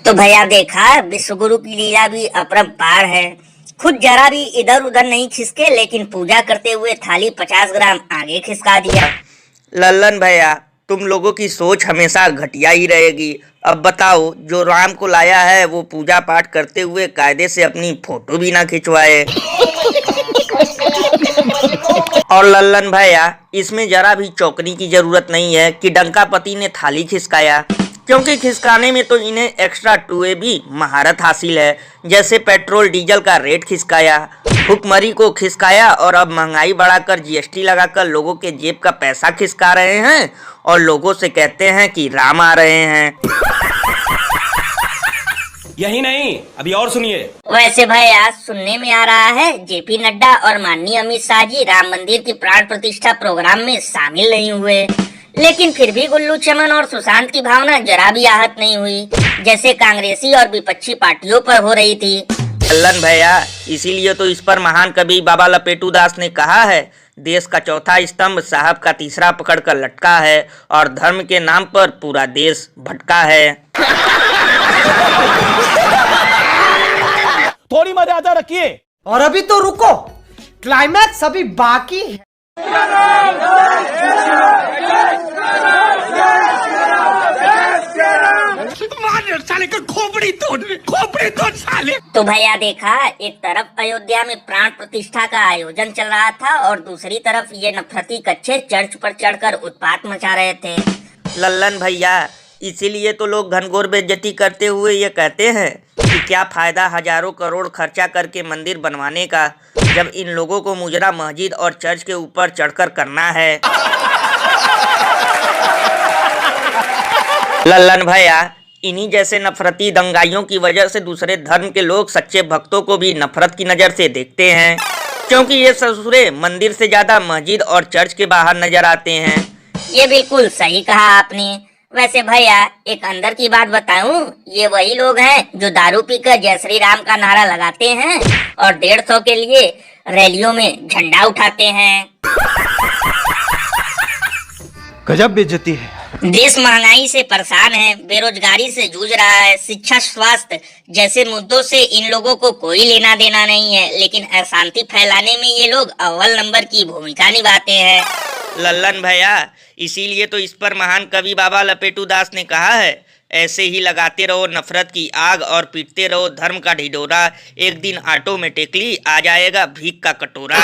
तो भैया देखा, विश्वगुरु की लीला भी अपरंपार है। खुद जरा भी इधर उधर नहीं खिसके, लेकिन पूजा करते हुए थाली 50 ग्राम आगे खिसका दिया। लल्लन भैया, तुम लोगों की सोच हमेशा घटिया ही रहेगी। अब बताओ, जो राम को लाया है वो पूजा पाठ करते हुए कायदे से अपनी फोटो भी ना खिंचवाए। और लल्लन भैया, इसमें जरा भी चौकनी की जरूरत नहीं है कि डंकापति ने थाली खिसकाया, क्योंकि खिसकाने में तो इन्हें एक्स्ट्रा 2AB महारत हासिल है। जैसे पेट्रोल डीजल का रेट खिसकाया, भुखमरी को खिसकाया, और अब महंगाई बढ़ाकर GST लगाकर लोगों के जेब का पैसा खिसका रहे हैं और लोगों से कहते हैं कि राम आ रहे हैं। यही नहीं, अभी और सुनिए। वैसे भैया, सुनने में आ रहा है JP नड्डा और माननीय अमित शाह जी राम मंदिर की प्राण प्रतिष्ठा प्रोग्राम में शामिल नहीं हुए, लेकिन फिर भी गुल्लू चमन और सुशांत की भावना जरा भी आहत नहीं हुई, जैसे कांग्रेसी और विपक्षी पार्टियों पर हो रही थी। लल्लन भैया, इसीलिए तो इस पर महान कवि बाबा लपेटू दास ने कहा है, देश का चौथा स्तंभ साहब का तीसरा पकड़कर लटका है और धर्म के नाम पर पूरा देश भटका है। थोड़ी मर्यादा रखिए। और अभी तो रुको, क्लाइमैक्स अभी बाकी है। साले का खोपड़ी तोड़ साले। तो भैया देखा, एक तरफ अयोध्या में प्राण प्रतिष्ठा का आयोजन चल रहा था और दूसरी तरफ ये नफरती कच्चे चर्च पर चढ़कर उत्पात मचा रहे थे। लल्लन भैया, इसीलिए तो लोग घनघोर बेइज्जती करते हुए ये कहते हैं कि क्या फायदा हजारों करोड़ खर्चा करके मंदिर बनवाने का, जब इन लोगों को मुजरा मस्जिद और चर्च के ऊपर चढ़कर करना है। लल्लन भैया, इन्हीं जैसे नफरती दंगाइयों की वजह से दूसरे धर्म के लोग सच्चे भक्तों को भी नफरत की नजर से देखते हैं, क्योंकि ये ससुरे मंदिर से ज्यादा मस्जिद और चर्च के बाहर नजर आते हैं। ये बिल्कुल सही कहा आपने। वैसे भैया, एक अंदर की बात बताऊं, ये वही लोग हैं जो दारू पीकर जय श्री राम का नारा लगाते हैं और 150 के लिए रैलियों में झंडा उठाते हैं। गजब बेइज्जती है। देश महंगाई से परेशान है, बेरोजगारी से जूझ रहा है, शिक्षा स्वास्थ्य जैसे मुद्दों से इन लोगों को कोई लेना देना नहीं है, लेकिन अशांति फैलाने में ये लोग अव्वल नंबर की भूमिका निभाते हैं। लल्लन भैया, इसीलिए तो इस पर महान कवि बाबा लपेटू दास ने कहा है, ऐसे ही लगाते रहो नफरत की आग और पीटते रहो धर्म का ढिढोरा, एक दिन ऑटोमेटिकली आ जाएगा भीख का कटोरा।